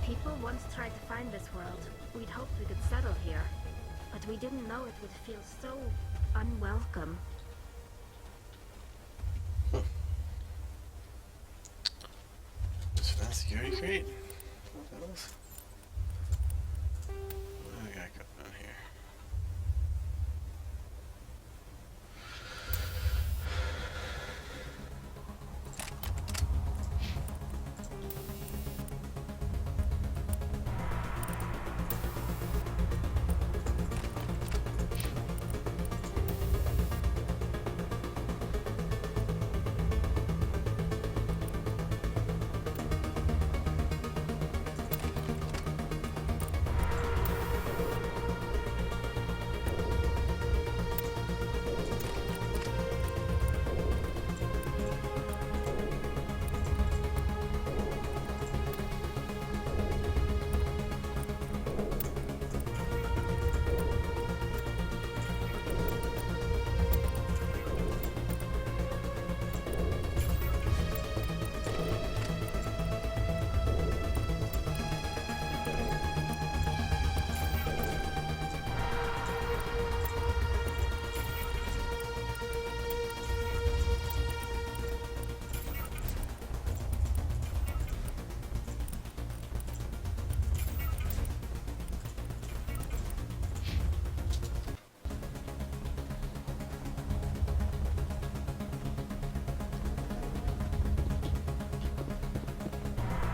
People once tried to find this world. We'd hoped we could settle here. But we didn't know it would feel so unwelcome. Just found security crate? What else? What do I got going on here?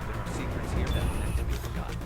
There are secrets here that are meant to be forgotten.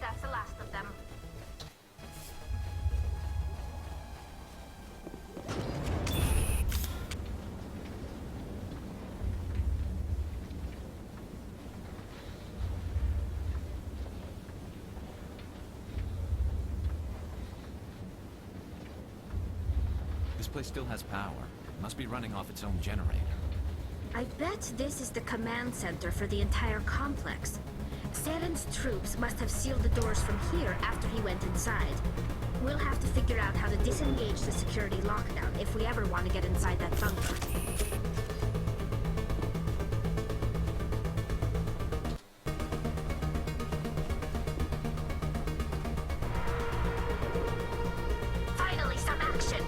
That's the last of them. This place still has power. It must be running off its own generator. I bet this is the command center for the entire complex. Saren's troops must have sealed the doors from here after he went inside. We'll have to figure out how to disengage the security lockdown if we ever want to get inside that bunker. Finally, some action!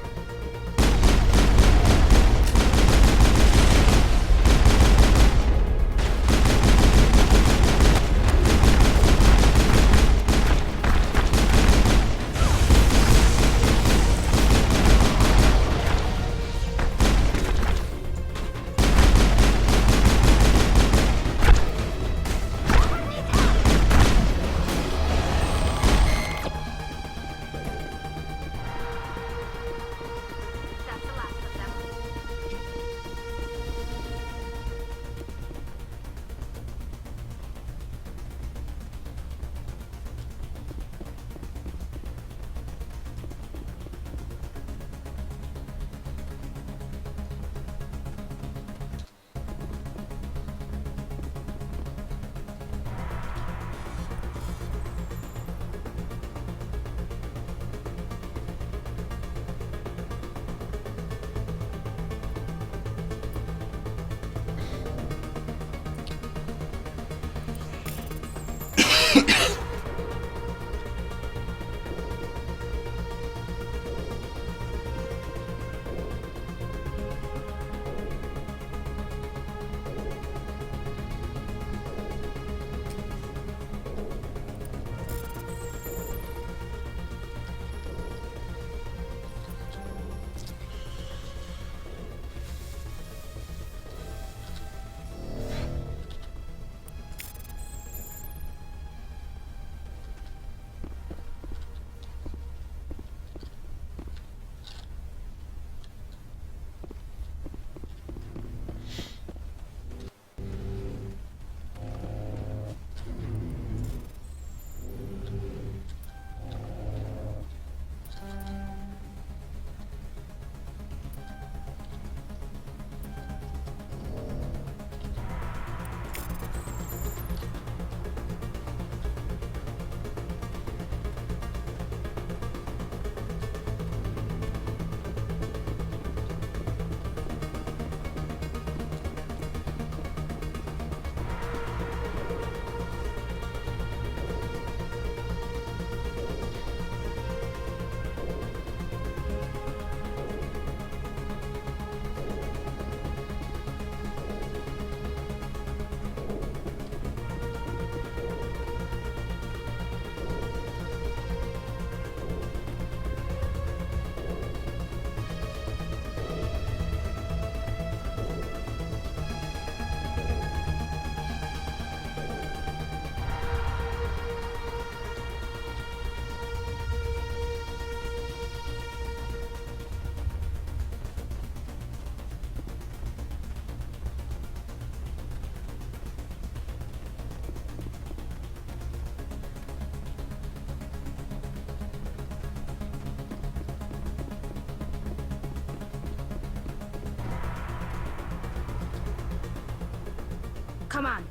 Come on.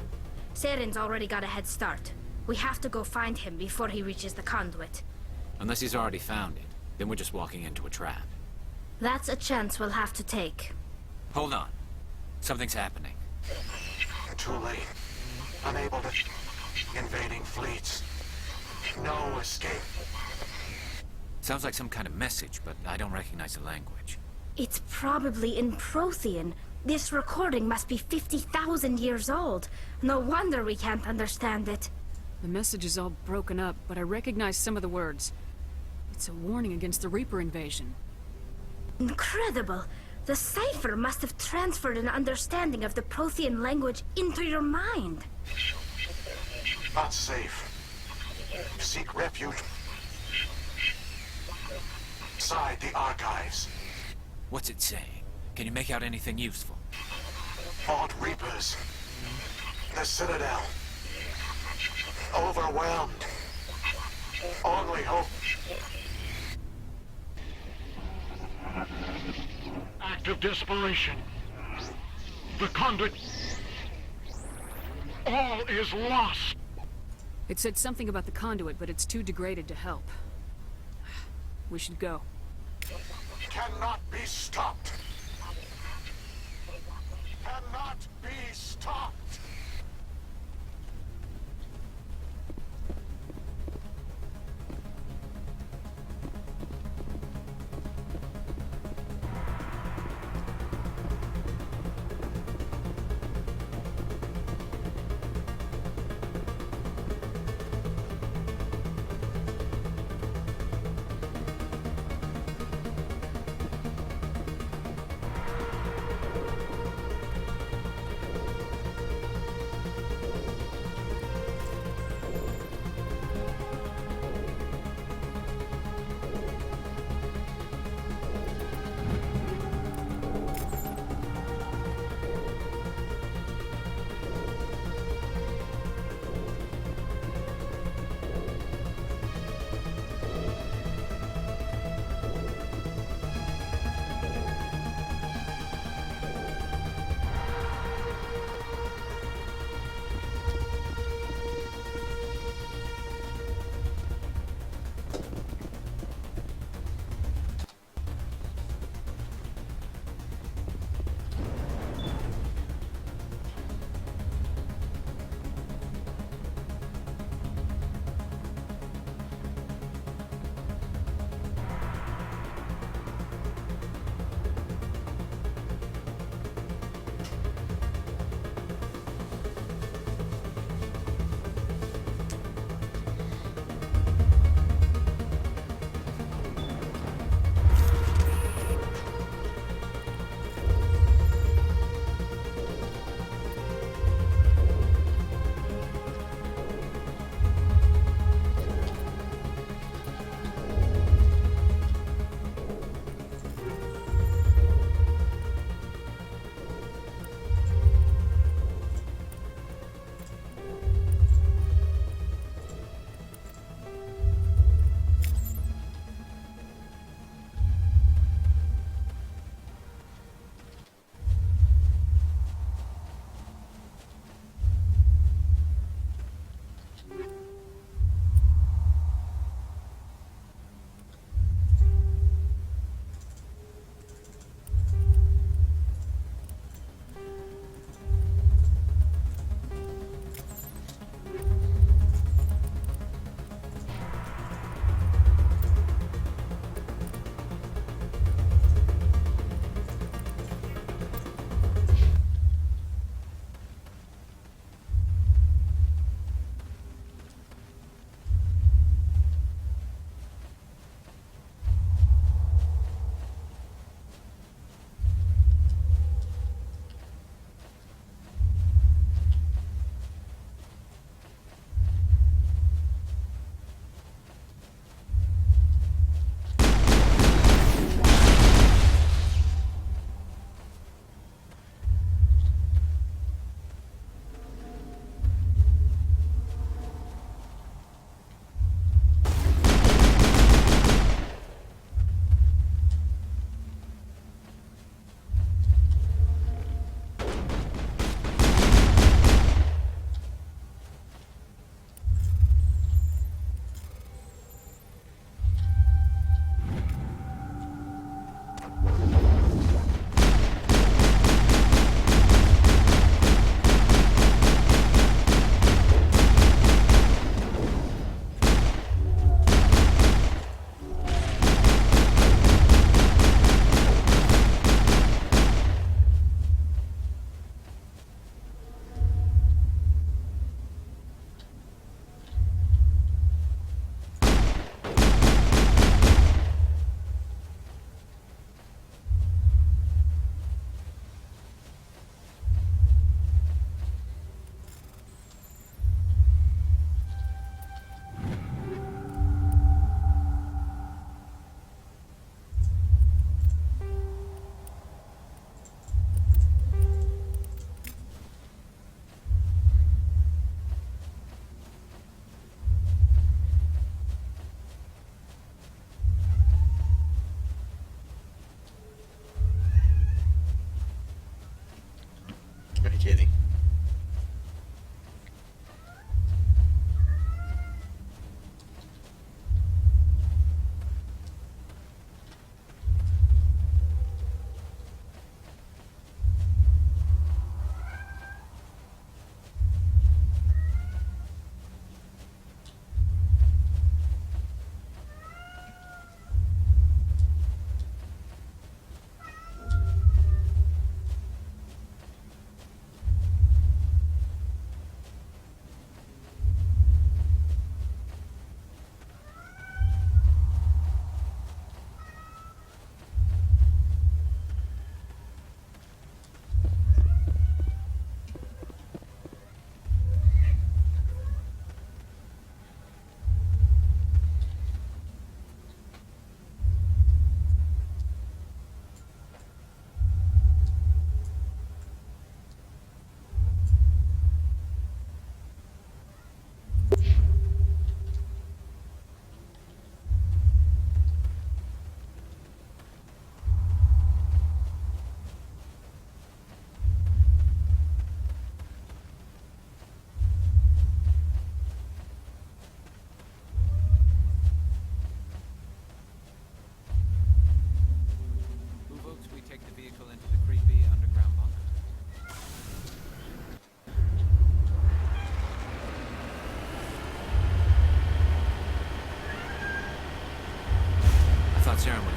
Saren's already got a head start. We have to go find him before he reaches the conduit. Unless he's already found it, then we're just walking into a trap. That's a chance we'll have to take. Hold on. Something's happening. Too late. Unable to... Invading fleets. No escape. Sounds like some kind of message, but I don't recognize the language. It's probably in Prothean. This recording must be 50,000 years old. No wonder we can't understand it. The message is all broken up, but I recognize some of the words. It's a warning against the Reaper invasion. Incredible! The cipher must have transferred an understanding of the Prothean language into your mind. Not safe. Seek refuge. Inside the archives. What's it saying? Can you make out anything useful? Fought Reapers. The Citadel. Overwhelmed. Only hope. Act of desperation. The conduit. All is lost. It said something about the conduit, but it's too degraded to help. We should go. Cannot be stopped. Cannot be stopped.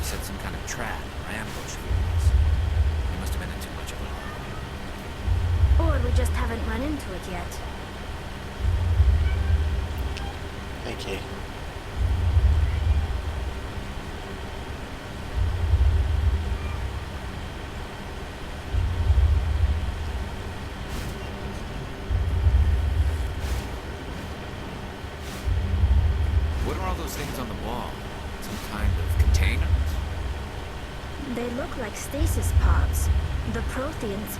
set some kind of trap or ambush for us. They must have been in too much of a hurry. Or we just haven't run into it yet. Thank you. What are all those things on the wall? Some kind of containers? They look like stasis pods. The Protheans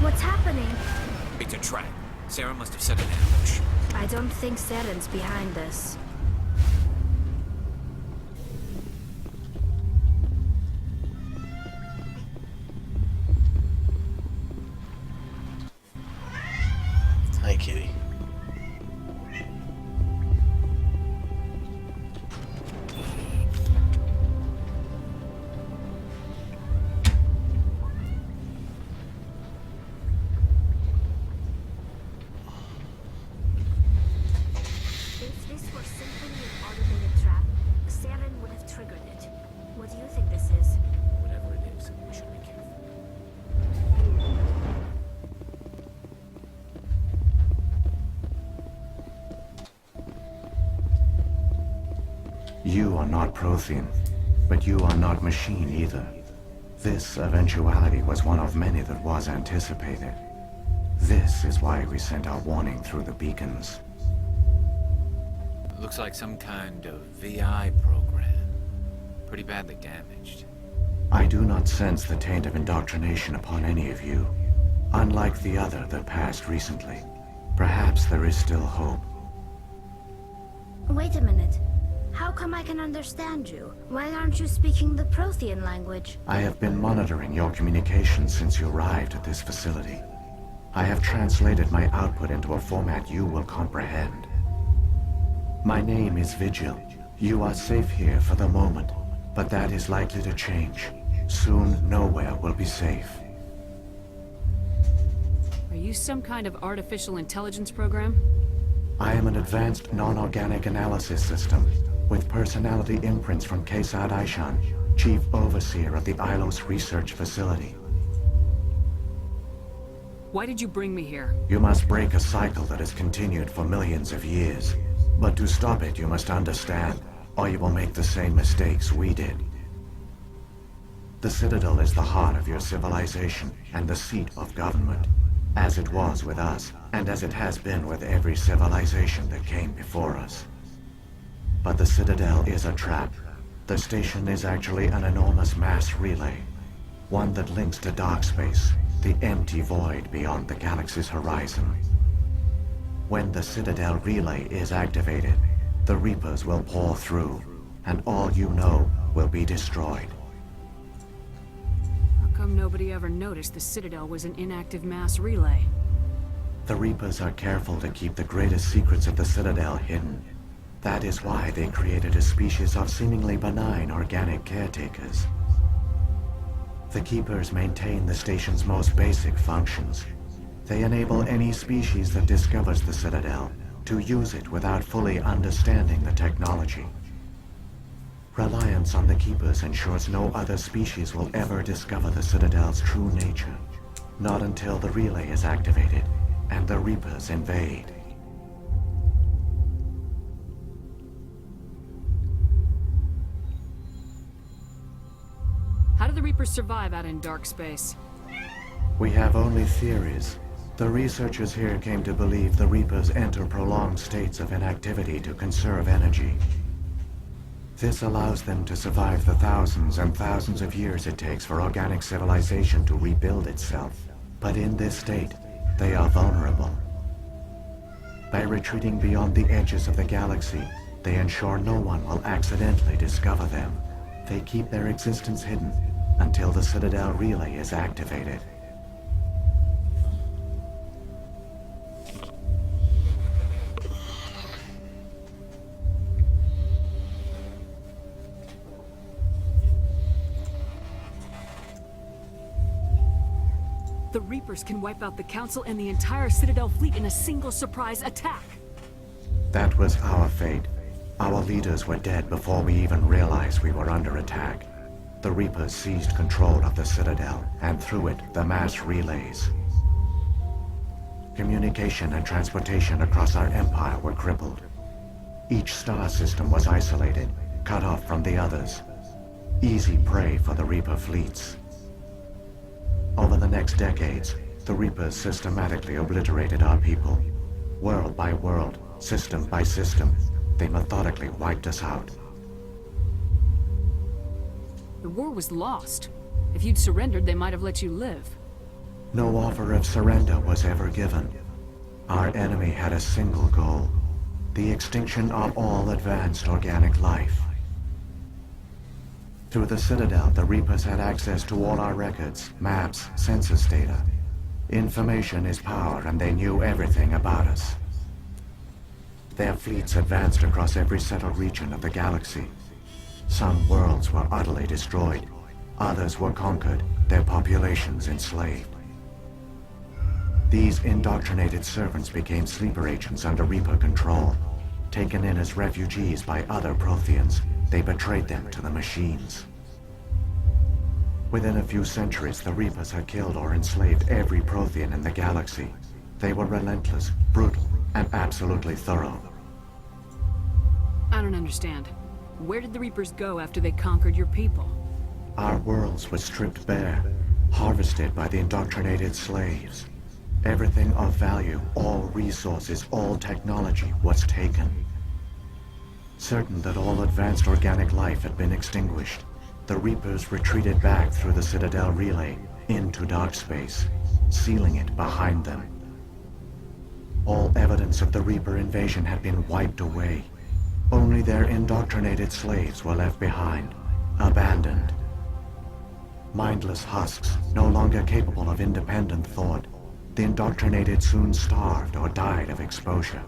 What's happening? It's a trap. Sarah must have set an ambush. I don't think Saren's behind this. Hi, kitty. If this were simply an automated trap, Saren would have triggered it. What do you think this is? Whatever it is, we should be careful. You are not Prothean, but you are not machine either. This eventuality was one of many that was anticipated. This is why we sent our warning through the beacons. Looks like some kind of VI program. Pretty badly damaged. I do not sense the taint of indoctrination upon any of you. Unlike the other that passed recently, perhaps there is still hope. Wait a minute. How come I can understand you? Why aren't you speaking the Prothean language? I have been monitoring your communications since you arrived at this facility. I have translated my output into a format you will comprehend. My name is Vigil. You are safe here for the moment, but that is likely to change. Soon, nowhere will be safe. Are you some kind of artificial intelligence program? I am an advanced non-organic analysis system with personality imprints from Kesad Aishan, Chief Overseer of the Ilos Research Facility. Why did you bring me here? You must break a cycle that has continued for millions of years. But to stop it, you must understand, or you will make the same mistakes we did. The Citadel is the heart of your civilization and the seat of government, as it was with us, and as it has been with every civilization that came before us. But the Citadel is a trap. The station is actually an enormous mass relay, one that links to dark space, the empty void beyond the galaxy's horizon. When the Citadel relay is activated, the Reapers will pour through, and all you know will be destroyed. How come nobody ever noticed the Citadel was an inactive mass relay? The Reapers are careful to keep the greatest secrets of the Citadel hidden. That is why they created a species of seemingly benign organic caretakers. The Keepers maintain the station's most basic functions. They enable any species that discovers the Citadel to use it without fully understanding the technology. Reliance on the Keepers ensures no other species will ever discover the Citadel's true nature. Not until the relay is activated and the Reapers invade. How do the Reapers survive out in dark space? We have only theories. The researchers here came to believe the Reapers enter prolonged states of inactivity to conserve energy. This allows them to survive the thousands and thousands of years it takes for organic civilization to rebuild itself. But in this state, they are vulnerable. By retreating beyond the edges of the galaxy, they ensure no one will accidentally discover them. They keep their existence hidden until the Citadel relay is activated. The Reapers can wipe out the Council and the entire Citadel fleet in a single surprise attack. That was our fate. Our leaders were dead before we even realized we were under attack. The Reapers seized control of the Citadel, and through it, the mass relays. Communication and transportation across our empire were crippled. Each star system was isolated, cut off from the others. Easy prey for the Reaper fleets. Over the next decades, the Reapers systematically obliterated our people. World by world, system by system, they methodically wiped us out. The war was lost. If you'd surrendered, they might have let you live. No offer of surrender was ever given. Our enemy had a single goal: the extinction of all advanced organic life. Through the Citadel, the Reapers had access to all our records, maps, census data. Information is power, and they knew everything about us. Their fleets advanced across every settled region of the galaxy. Some worlds were utterly destroyed. Others were conquered, their populations enslaved. These indoctrinated servants became sleeper agents under Reaper control. Taken in as refugees by other Protheans, they betrayed them to the machines. Within a few centuries, the Reapers had killed or enslaved every Prothean in the galaxy. They were relentless, brutal, and absolutely thorough. I don't understand. Where did the Reapers go after they conquered your people? Our worlds were stripped bare, harvested by the indoctrinated slaves. Everything of value, all resources, all technology was taken. Certain that all advanced organic life had been extinguished, the Reapers retreated back through the Citadel relay into dark space, sealing it behind them. All evidence of the Reaper invasion had been wiped away. Only their indoctrinated slaves were left behind, abandoned. Mindless husks, no longer capable of independent thought, the indoctrinated soon starved or died of exposure.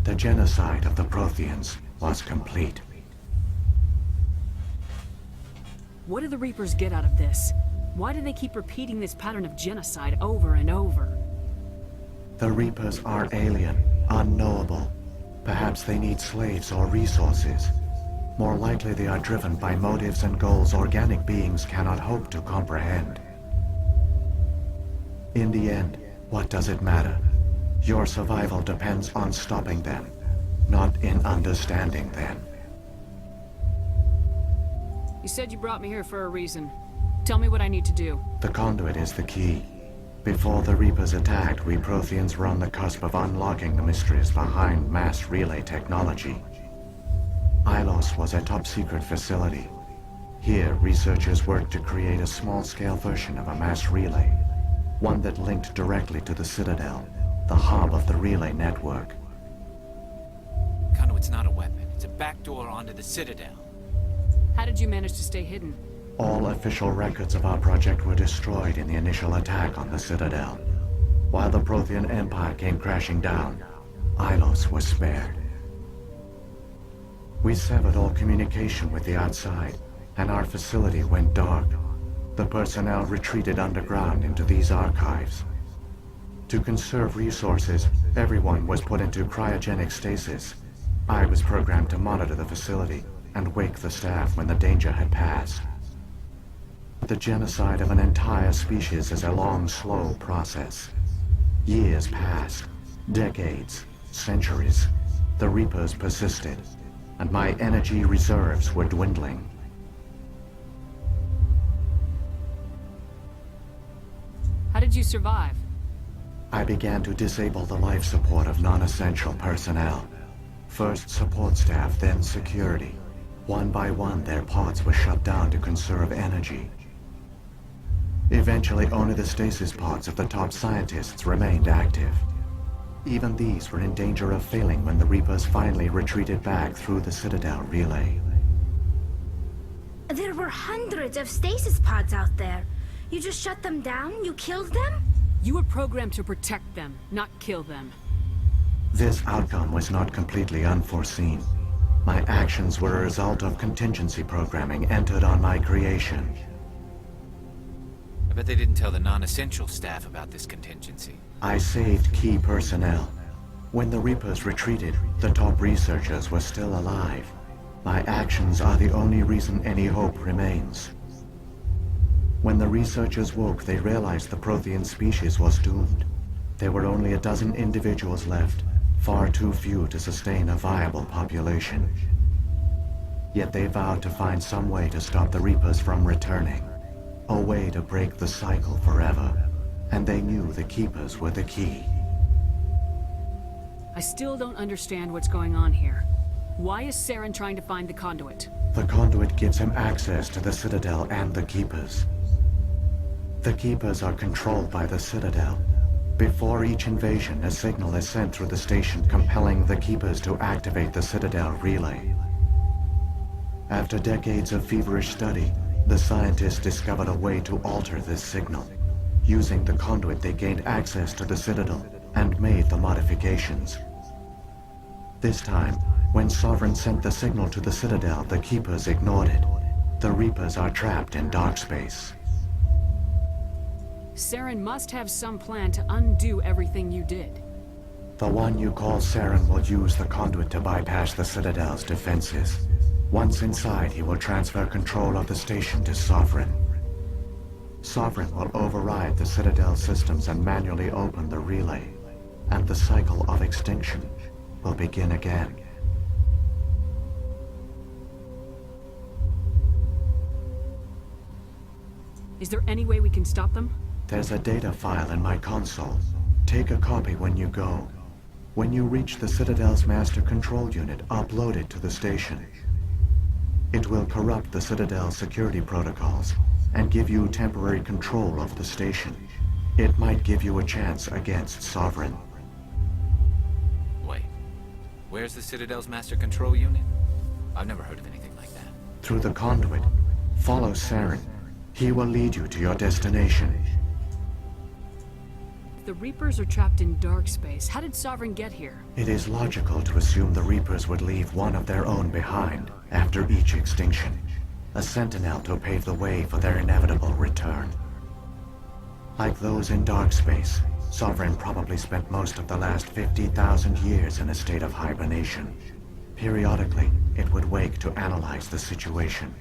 The genocide of the Protheans was complete. What do the Reapers get out of this? Why do they keep repeating this pattern of genocide over and over? The Reapers are alien, unknowable. Perhaps they need slaves or resources. More likely they are driven by motives and goals organic beings cannot hope to comprehend. In the end, what does it matter? Your survival depends on stopping them, not in understanding them. You said you brought me here for a reason. Tell me what I need to do. The conduit is the key. Before the Reapers attacked, we Protheans were on the cusp of unlocking the mysteries behind mass relay technology. Ilos was a top-secret facility. Here, researchers worked to create a small-scale version of a mass relay, one that linked directly to the Citadel, the hub of the relay network. Conduit's not a weapon. It's a backdoor onto the Citadel. How did you manage to stay hidden? All official records of our project were destroyed in the initial attack on the Citadel. While the Prothean Empire came crashing down, Ilos was spared. We severed all communication with the outside, and our facility went dark. The personnel retreated underground into these archives. To conserve resources, everyone was put into cryogenic stasis. I was programmed to monitor the facility and wake the staff when the danger had passed. The genocide of an entire species is a long, slow process. Years passed, decades, centuries. The Reapers persisted, and my energy reserves were dwindling. How did you survive? I began to disable the life support of non-essential personnel. First support staff, then security. One by one, their pods were shut down to conserve energy. Eventually, only the stasis pods of the top scientists remained active. Even these were in danger of failing when the Reapers finally retreated back through the Citadel relay. There were hundreds of stasis pods out there. You just shut them down? You killed them? You were programmed to protect them, not kill them. This outcome was not completely unforeseen. My actions were a result of contingency programming entered on my creation. I bet they didn't tell the non-essential staff about this contingency. I saved key personnel. When the Reapers retreated, the top researchers were still alive. My actions are the only reason any hope remains. When the researchers woke, they realized the Prothean species was doomed. There were only a dozen individuals left, far too few to sustain a viable population. Yet they vowed to find some way to stop the Reapers from returning. A way to break the cycle forever. And they knew the Keepers were the key. I still don't understand what's going on here. Why is Saren trying to find the conduit? The conduit gives him access to the Citadel and the Keepers. The Keepers are controlled by the Citadel. Before each invasion, a signal is sent through the station compelling the Keepers to activate the Citadel relay. After decades of feverish study, the scientists discovered a way to alter this signal. Using the conduit, they gained access to the Citadel and made the modifications. This time, when Sovereign sent the signal to the Citadel, the Keepers ignored it. The Reapers are trapped in dark space. Saren must have some plan to undo everything you did. The one you call Saren will use the conduit to bypass the Citadel's defenses. Once inside, he will transfer control of the station to Sovereign. Sovereign will override the Citadel systems and manually open the relay, and the cycle of extinction will begin again. Is there any way we can stop them? There's a data file in my console. Take a copy when you go. When you reach the Citadel's master control unit, upload it to the station. It will corrupt the Citadel's security protocols and give you temporary control of the station. It might give you a chance against Sovereign. Wait. Where's the Citadel's master control unit? I've never heard of anything like that. Through the conduit, follow Saren. He will lead you to your destination. If the Reapers are trapped in dark space, how did Sovereign get here? It is logical to assume the Reapers would leave one of their own behind after each extinction. A sentinel to pave the way for their inevitable return. Like those in dark space, Sovereign probably spent most of the last 50,000 years in a state of hibernation. Periodically, it would wake to analyze the situation.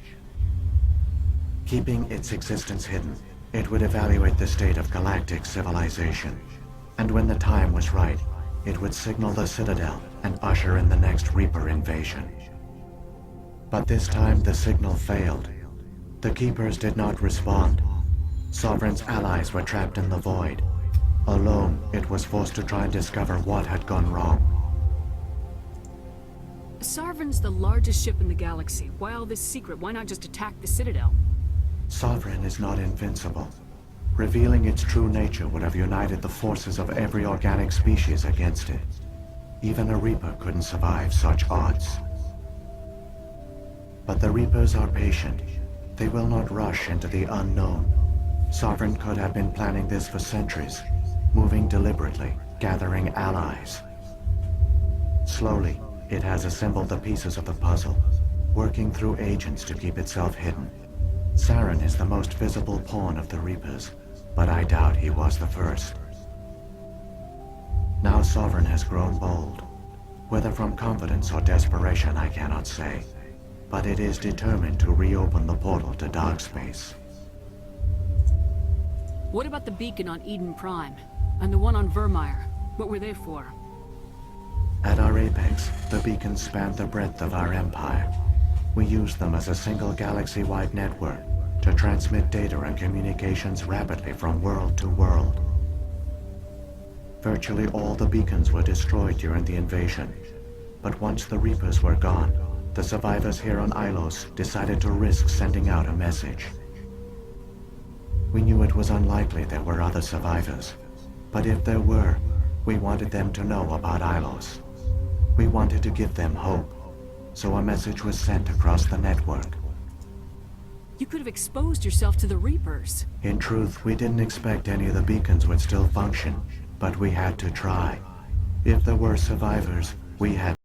Keeping its existence hidden, it would evaluate the state of galactic civilization. And when the time was right, it would signal the Citadel and usher in the next Reaper invasion. But this time the signal failed. The Keepers did not respond. Sovereign's allies were trapped in the void. Alone, it was forced to try and discover what had gone wrong. Sovereign's the largest ship in the galaxy. Why all this secret? Why not just attack the Citadel? Sovereign is not invincible. Revealing its true nature would have united the forces of every organic species against it. Even a Reaper couldn't survive such odds. But the Reapers are patient. They will not rush into the unknown. Sovereign could have been planning this for centuries, moving deliberately, gathering allies. Slowly, it has assembled the pieces of the puzzle, working through agents to keep itself hidden. Saren is the most visible pawn of the Reapers, but I doubt he was the first. Now Sovereign has grown bold. Whether from confidence or desperation, I cannot say. But it is determined to reopen the portal to dark space. What about the beacon on Eden Prime? And the one on Vermeer? What were they for? At our apex, the beacons spanned the breadth of our empire. We used them as a single galaxy-wide network to transmit data and communications rapidly from world to world. Virtually all the beacons were destroyed during the invasion. But once the Reapers were gone, the survivors here on Ilos decided to risk sending out a message. We knew it was unlikely there were other survivors, but if there were, we wanted them to know about Ilos. We wanted to give them hope, so a message was sent across the network. You could have exposed yourself to the Reapers. In truth, we didn't expect any of the beacons would still function, but we had to try. If there were survivors, we had